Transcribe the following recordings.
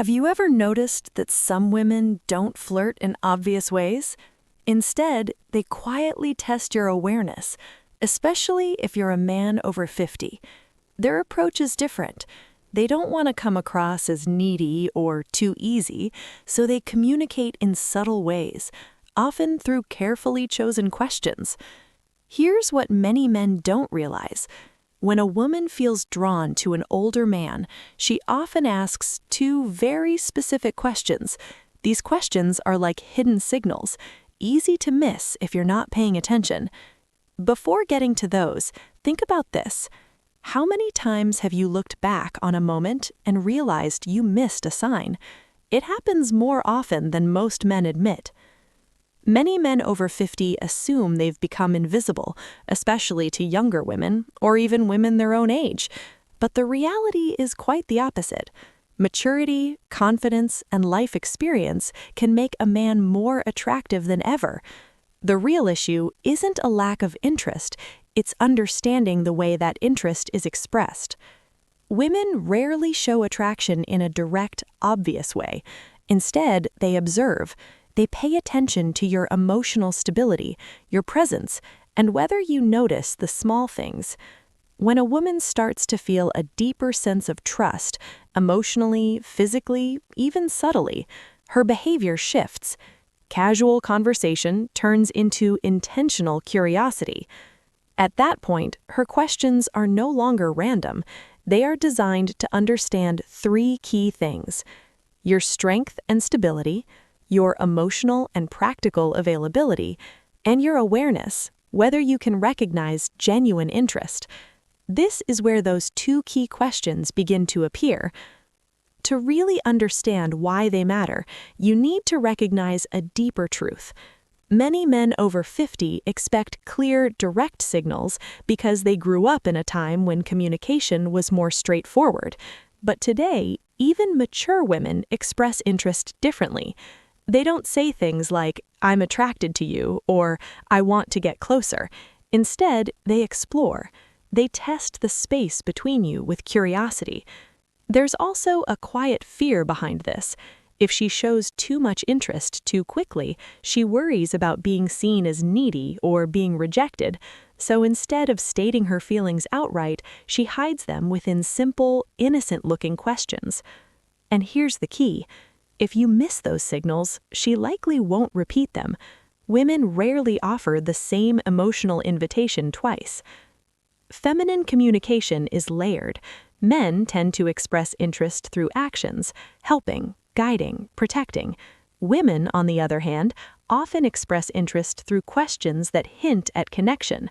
Have you ever noticed that some women don't flirt in obvious ways? Instead, they quietly test your awareness, especially if you're a man over 50. Their approach is different. They don't want to come across as needy or too easy, so they communicate in subtle ways, often through carefully chosen questions. Here's what many men don't realize. When a woman feels drawn to an older man, she often asks two very specific questions. These questions are like hidden signals, easy to miss if you're not paying attention. Before getting to those, think about this. How many times have you looked back on a moment and realized you missed a sign? It happens more often than most men admit. Many men over 50 assume they've become invisible, especially to younger women, or even women their own age. But the reality is quite the opposite. Maturity, confidence, and life experience can make a man more attractive than ever. The real issue isn't a lack of interest, it's understanding the way that interest is expressed. Women rarely show attraction in a direct, obvious way. Instead, they observe. They pay attention to your emotional stability, your presence, and whether you notice the small things. When a woman starts to feel a deeper sense of trust, emotionally, physically, even subtly, her behavior shifts. Casual conversation turns into intentional curiosity. At that point, her questions are no longer random. They are designed to understand three key things: your strength and stability, your emotional and practical availability, and your awareness, whether you can recognize genuine interest. This is where those two key questions begin to appear. To really understand why they matter, you need to recognize a deeper truth. Many men over 50 expect clear, direct signals because they grew up in a time when communication was more straightforward. But today, even mature women express interest differently. They don't say things like, "I'm attracted to you," or "I want to get closer." Instead, they explore. They test the space between you with curiosity. There's also a quiet fear behind this. If she shows too much interest too quickly, she worries about being seen as needy or being rejected. So instead of stating her feelings outright, she hides them within simple, innocent-looking questions. And here's the key. If you miss those signals, she likely won't repeat them. Women rarely offer the same emotional invitation twice. Feminine communication is layered. Men tend to express interest through actions, helping, guiding, protecting. Women, on the other hand, often express interest through questions that hint at connection.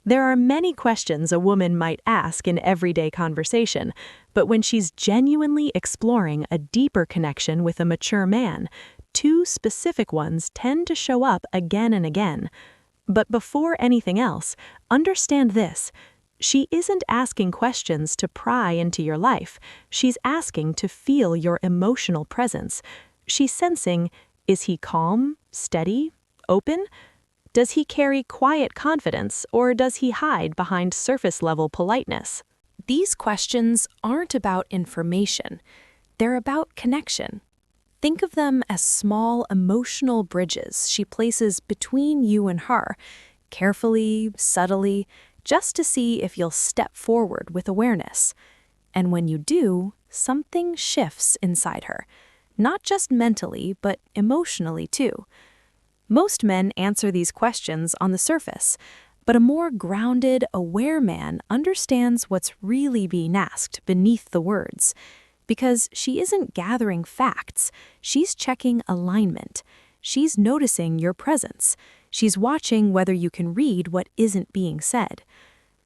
There are many questions a woman might ask in everyday conversation, but when she's genuinely exploring a deeper connection with a mature man, two specific ones tend to show up again and again. But before anything else, understand this. She isn't asking questions to pry into your life. She's asking to feel your emotional presence. She's sensing, is he calm, steady, open? Does he carry quiet confidence, or does he hide behind surface-level politeness? These questions aren't about information. They're about connection. Think of them as small emotional bridges she places between you and her, carefully, subtly, just to see if you'll step forward with awareness. And when you do, something shifts inside her, not just mentally, but emotionally too. Most men answer these questions on the surface, but a more grounded, aware man understands what's really being asked beneath the words. Because she isn't gathering facts, she's checking alignment. She's noticing your presence. She's watching whether you can read what isn't being said.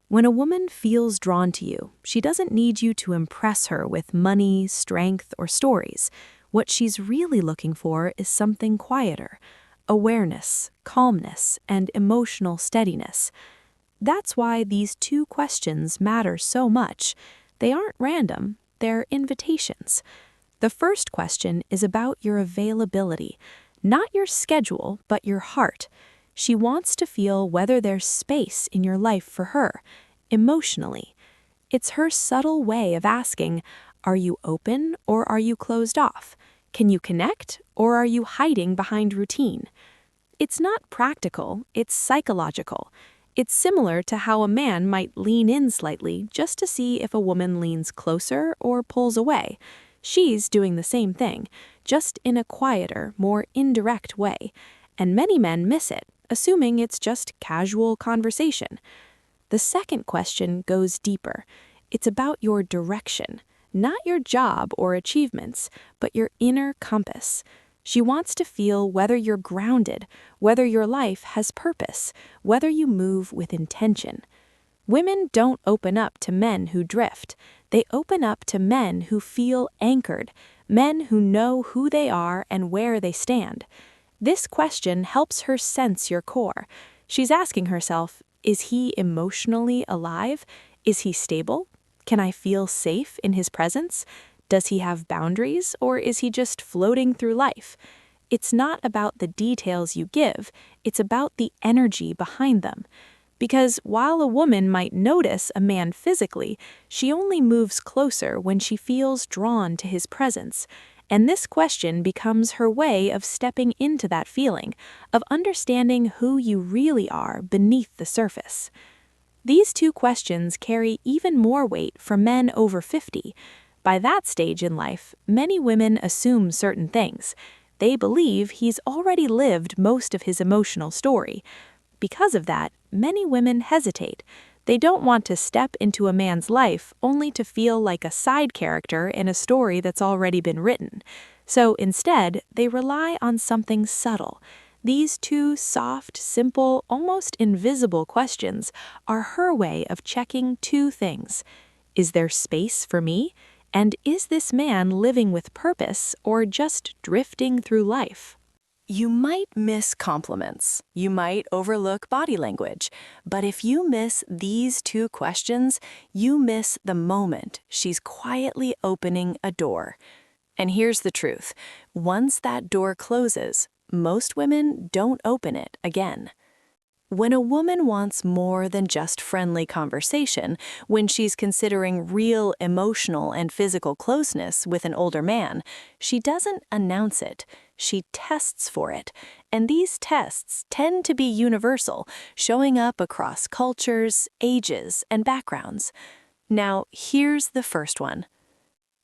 When a woman feels drawn to you, she doesn't need you to impress her with money, strength, or stories. What she's really looking for is something quieter. Awareness, calmness, and emotional steadiness. That's why these two questions matter so much. They aren't random, they're invitations. The first question is about your availability, not your schedule, but your heart. She wants to feel whether there's space in your life for her, emotionally. It's her subtle way of asking, Are you open or are you closed off? Can you connect or are you hiding behind routine? It's not practical, it's psychological. It's similar to how a man might lean in slightly just to see if a woman leans closer or pulls away. She's doing the same thing, just in a quieter, more indirect way. And many men miss it, assuming it's just casual conversation. The second question goes deeper. It's about your direction, not your job or achievements, but your inner compass. She wants to feel whether you're grounded, whether your life has purpose, whether you move with intention. Women don't open up to men who drift. They open up to men who feel anchored, men who know who they are and where they stand. This question helps her sense your core. She's asking herself, is he emotionally alive? Is he stable? Can I feel safe in his presence? Does he have boundaries, or is he just floating through life? It's not about the details you give, it's about the energy behind them. Because while a woman might notice a man physically, she only moves closer when she feels drawn to his presence. And this question becomes her way of stepping into that feeling, of understanding who you really are beneath the surface. These two questions carry even more weight for men over 50. By that stage in life, many women assume certain things. They believe he's already lived most of his emotional story. Because of that, many women hesitate. They don't want to step into a man's life only to feel like a side character in a story that's already been written. So instead, they rely on something subtle. These two soft, simple, almost invisible questions are her way of checking two things. Is there space for me? And is this man living with purpose or just drifting through life? You might miss compliments. You might overlook body language. But if you miss these two questions, you miss the moment she's quietly opening a door. And here's the truth. Once that door closes, most women don't open it again. When a woman wants more than just friendly conversation, when she's considering real emotional and physical closeness with an older man, she doesn't announce it, she tests for it. And these tests tend to be universal, showing up across cultures, ages, and backgrounds. Now, here's the first one.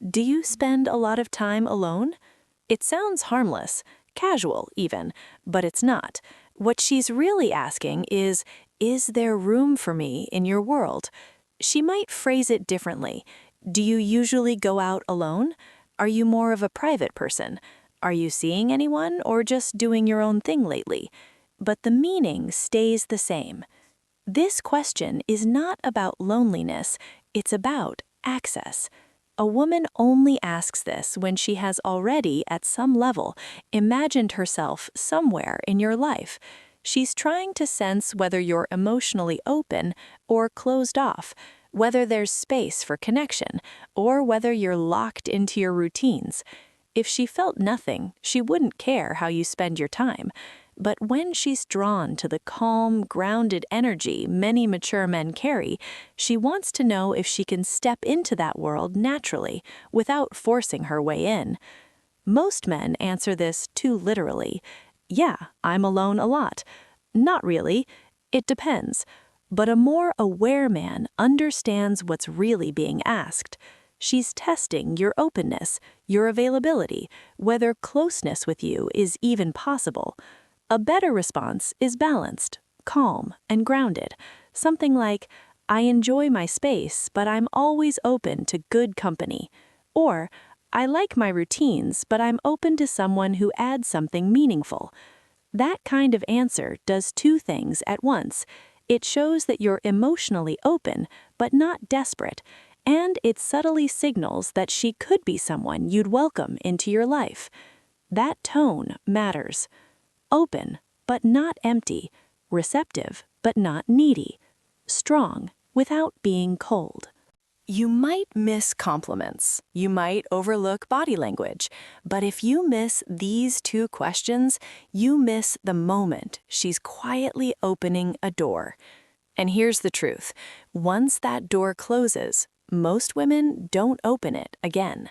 Do you spend a lot of time alone? It sounds harmless, casual even, but it's not. What she's really asking is there room for me in your world? She might phrase it differently. Do you usually go out alone? Are you more of a private person? Are you seeing anyone or just doing your own thing lately? But the meaning stays the same. This question is not about loneliness, it's about access. A woman only asks this when she has already, at some level, imagined herself somewhere in your life. She's trying to sense whether you're emotionally open or closed off, whether there's space for connection, or whether you're locked into your routines. If she felt nothing, she wouldn't care how you spend your time. But when she's drawn to the calm, grounded energy many mature men carry, she wants to know if she can step into that world naturally, without forcing her way in. Most men answer this too literally. Yeah, I'm alone a lot. Not really. It depends. But a more aware man understands what's really being asked. She's testing your openness, your availability, whether closeness with you is even possible. A better response is balanced, calm, and grounded. Something like, I enjoy my space, but I'm always open to good company. Or, I like my routines, but I'm open to someone who adds something meaningful. That kind of answer does two things at once. It shows that you're emotionally open, but not desperate, and it subtly signals that she could be someone you'd welcome into your life. That tone matters. Open, but not empty. Receptive, but not needy. Strong, without being cold. You might miss compliments. You might overlook body language. But if you miss these two questions, you miss the moment she's quietly opening a door. And here's the truth. Once that door closes, Most women don't open it again.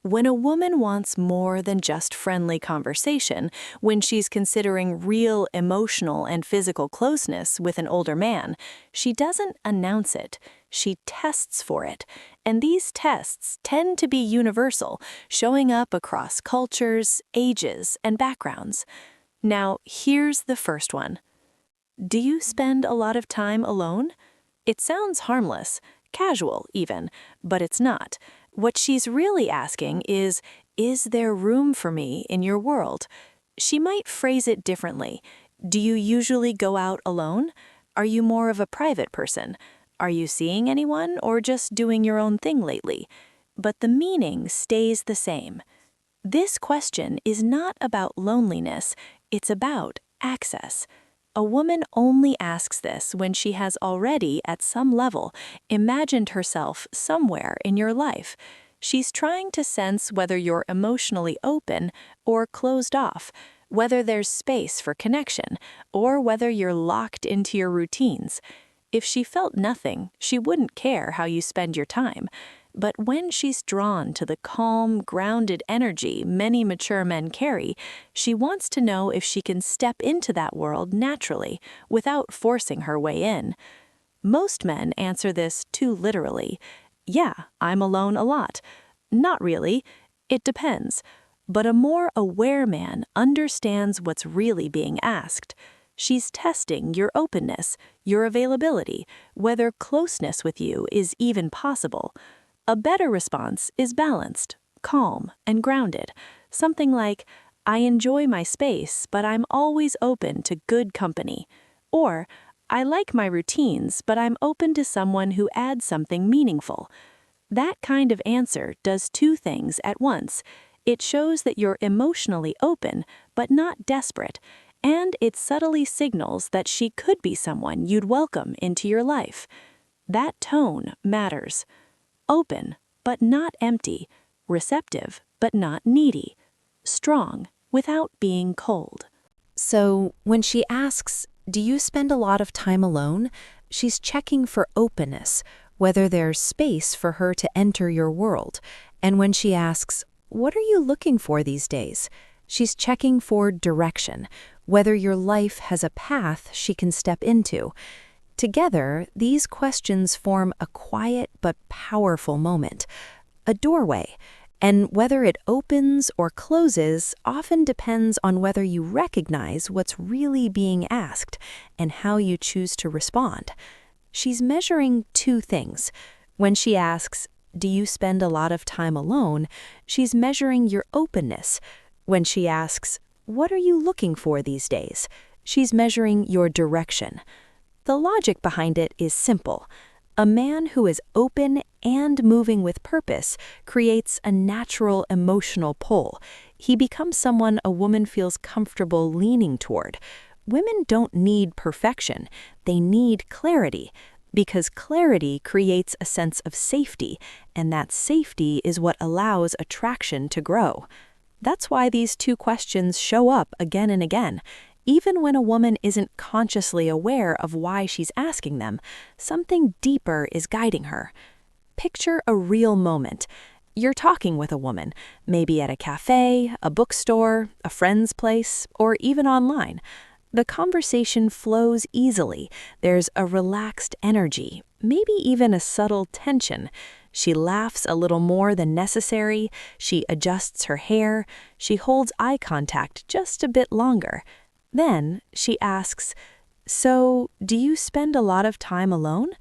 When a woman wants more than just friendly conversation, when she's considering real emotional and physical closeness with an older man, she doesn't announce it. She tests for it. And these tests tend to be universal, showing up across cultures, ages, and backgrounds. Now, here's the first one. Do you spend a lot of time alone? It sounds harmless, casual even, but it's not. What she's really asking is there room for me in your world? She might phrase it differently. Do you usually go out alone? Are you more of a private person? Are you seeing anyone or just doing your own thing lately? But the meaning stays the same. This question is not about loneliness, it's about access. A woman only asks this when she has already, at some level, imagined herself somewhere in your life. She's trying to sense whether you're emotionally open or closed off, whether there's space for connection, or whether you're locked into your routines. If she felt nothing, she wouldn't care how you spend your time. But when she's drawn to the calm, grounded energy many mature men carry, she wants to know if she can step into that world naturally, without forcing her way in. Most men answer this too literally. Yeah, I'm alone a lot. Not really. It depends. But a more aware man understands what's really being asked. She's testing your openness, your availability, whether closeness with you is even possible. A better response is balanced, calm, and grounded. Something like, I enjoy my space, but I'm always open to good company. Or, I like my routines, but I'm open to someone who adds something meaningful. That kind of answer does two things at once. It shows that you're emotionally open, but not desperate, and it subtly signals that she could be someone you'd welcome into your life. That tone matters. Open, but not empty. Receptive, but not needy. Strong, without being cold. So, when she asks, do you spend a lot of time alone? She's checking for openness, whether there's space for her to enter your world. And when she asks, what are you looking for these days? She's checking for direction, whether your life has a path she can step into. Together, these questions form a quiet but powerful moment, a doorway, and whether it opens or closes often depends on whether you recognize what's really being asked and how you choose to respond. She's measuring two things. When she asks, do you spend a lot of time alone? She's measuring your openness. When she asks, what are you looking for these days? She's measuring your direction. The logic behind it is simple. A man who is open and moving with purpose creates a natural emotional pull. He becomes someone a woman feels comfortable leaning toward. Women don't need perfection. They need clarity, because clarity creates a sense of safety, and that safety is what allows attraction to grow. That's why these two questions show up again and again. Even when a woman isn't consciously aware of why she's asking them, something deeper is guiding her. Picture a real moment. You're talking with a woman, maybe at a cafe, a bookstore, a friend's place, or even online. The conversation flows easily. There's a relaxed energy, maybe even a subtle tension. She laughs a little more than necessary. She adjusts her hair. She holds eye contact just a bit longer. Then she asks, so, do you spend a lot of time alone?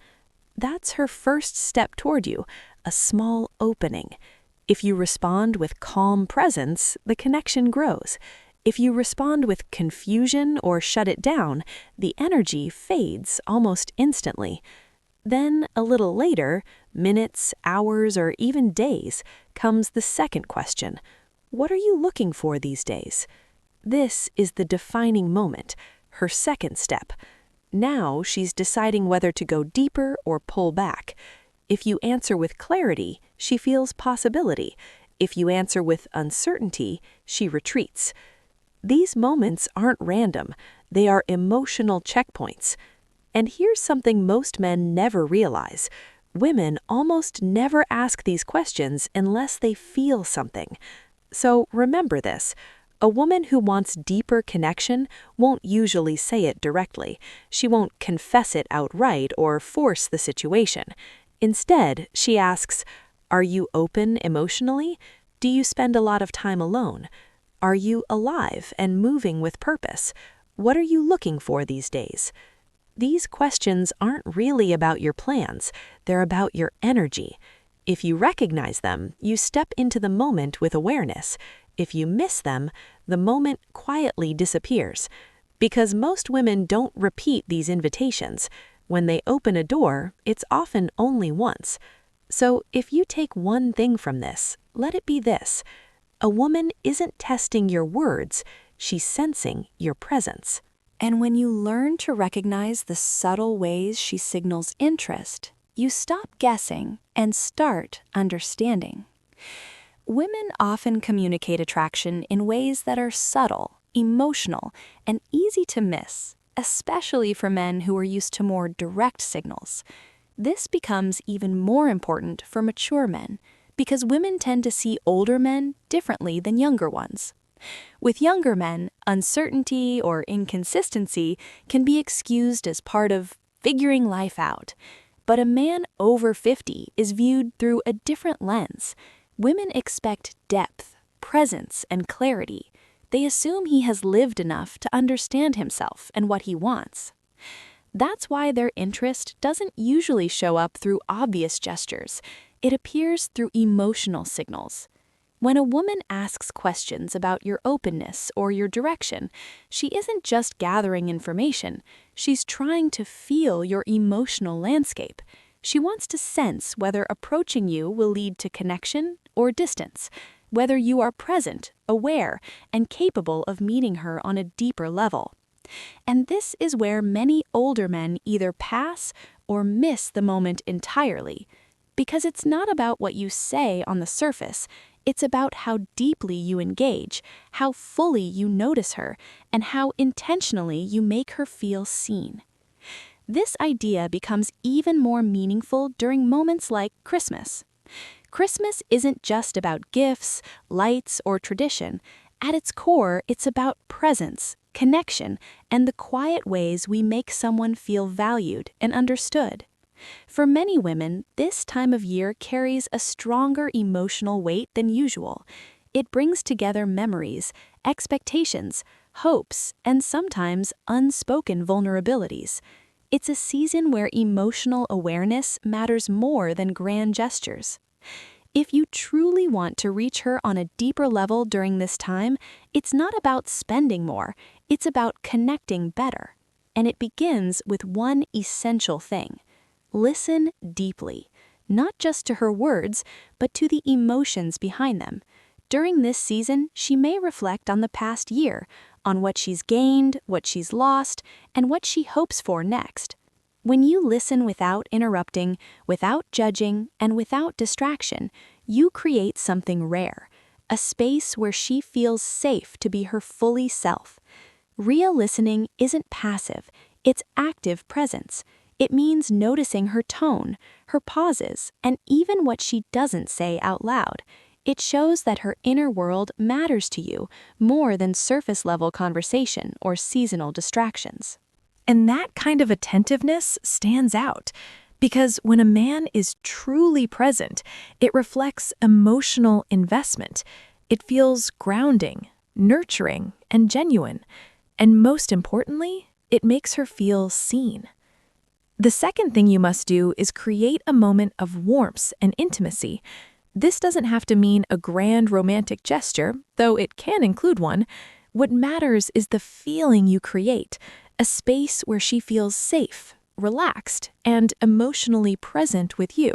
That's her first step toward you, a small opening. If you respond with calm presence, the connection grows. If you respond with confusion or shut it down, the energy fades almost instantly. Then, a little later, minutes, hours, or even days, comes the second question. What are you looking for these days? This is the defining moment, her second step. Now she's deciding whether to go deeper or pull back. If you answer with clarity, she feels possibility. If you answer with uncertainty, she retreats. These moments aren't random. They are emotional checkpoints. And here's something most men never realize. Women almost never ask these questions unless they feel something. So remember this. A woman who wants deeper connection won't usually say it directly. She won't confess it outright or force the situation. Instead, she asks, "Are you open emotionally? Do you spend a lot of time alone? Are you alive and moving with purpose? What are you looking for these days?" These questions aren't really about your plans, they're about your energy. If you recognize them, you step into the moment with awareness. If you miss them, the moment quietly disappears. Because most women don't repeat these invitations. When they open a door, it's often only once. So if you take one thing from this, let it be this. A woman isn't testing your words, she's sensing your presence. And when you learn to recognize the subtle ways she signals interest, you stop guessing and start understanding. Women often communicate attraction in ways that are subtle, emotional, and easy to miss, especially for men who are used to more direct signals. This becomes even more important for mature men, because women tend to see older men differently than younger ones. With younger men, uncertainty or inconsistency can be excused as part of figuring life out. But a man over 50 is viewed through a different lens. Women expect depth, presence, and clarity. They assume he has lived enough to understand himself and what he wants. That's why their interest doesn't usually show up through obvious gestures. It appears through emotional signals. When a woman asks questions about your openness or your direction, she isn't just gathering information, she's trying to feel your emotional landscape. She wants to sense whether approaching you will lead to connection or distance, whether you are present, aware, and capable of meeting her on a deeper level. And this is where many older men either pass or miss the moment entirely, because it's not about what you say on the surface. It's about how deeply you engage, how fully you notice her, and how intentionally you make her feel seen. This idea becomes even more meaningful during moments like Christmas. Christmas isn't just about gifts, lights, or tradition. At its core, it's about presence, connection, and the quiet ways we make someone feel valued and understood. For many women, this time of year carries a stronger emotional weight than usual. It brings together memories, expectations, hopes, and sometimes unspoken vulnerabilities. It's a season where emotional awareness matters more than grand gestures. If you truly want to reach her on a deeper level during this time, it's not about spending more, it's about connecting better. And it begins with one essential thing. Listen deeply, not just to her words, but to the emotions behind them. During this season, she may reflect on the past year, on what she's gained, what she's lost, and what she hopes for next. When you listen without interrupting, without judging, and without distraction, you create something rare, a space where she feels safe to be her fully self. Real listening isn't passive, it's active presence. It means noticing her tone, her pauses, and even what she doesn't say out loud. It shows that her inner world matters to you more than surface-level conversation or seasonal distractions. And that kind of attentiveness stands out, because when a man is truly present, it reflects emotional investment. It feels grounding, nurturing, and genuine. And most importantly, it makes her feel seen. The second thing you must do is create a moment of warmth and intimacy. This doesn't have to mean a grand romantic gesture, though it can include one. What matters is the feeling you create, a space where she feels safe, relaxed, and emotionally present with you.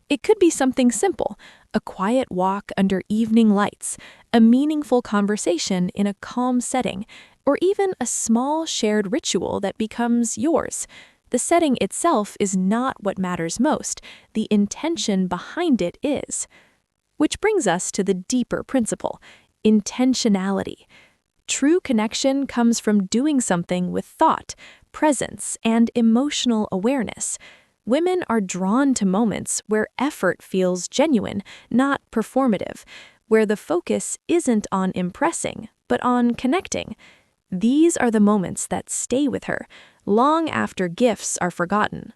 It could be something simple, a quiet walk under evening lights, a meaningful conversation in a calm setting, or even a small shared ritual that becomes yours. The setting itself is not what matters most, the intention behind it is. Which brings us to the deeper principle, intentionality. True connection comes from doing something with thought, presence, and emotional awareness. Women are drawn to moments where effort feels genuine, not performative, where the focus isn't on impressing, but on connecting. These are the moments that stay with her, long after gifts are forgotten.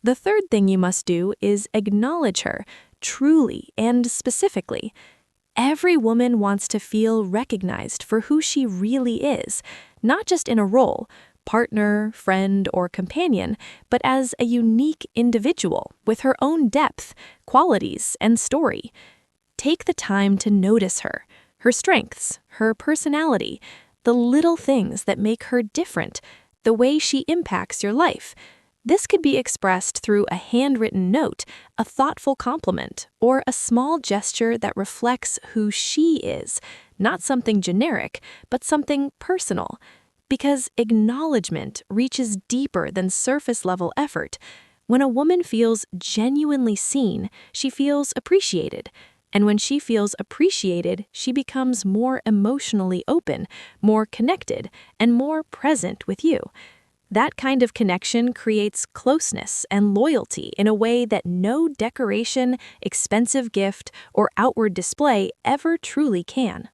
The third thing you must do is acknowledge her, truly and specifically. Every woman wants to feel recognized for who she really is, not just in a role, partner, friend, or companion, but as a unique individual with her own depth, qualities, and story. Take the time to notice her, her strengths, her personality, the little things that make her different, the way she impacts your life. This could be expressed through a handwritten note, a thoughtful compliment, or a small gesture that reflects who she is, not something generic, but something personal. Because acknowledgement reaches deeper than surface-level effort. When a woman feels genuinely seen, she feels appreciated. And when she feels appreciated, she becomes more emotionally open, more connected, and more present with you. That kind of connection creates closeness and loyalty in a way that no decoration, expensive gift, or outward display ever truly can.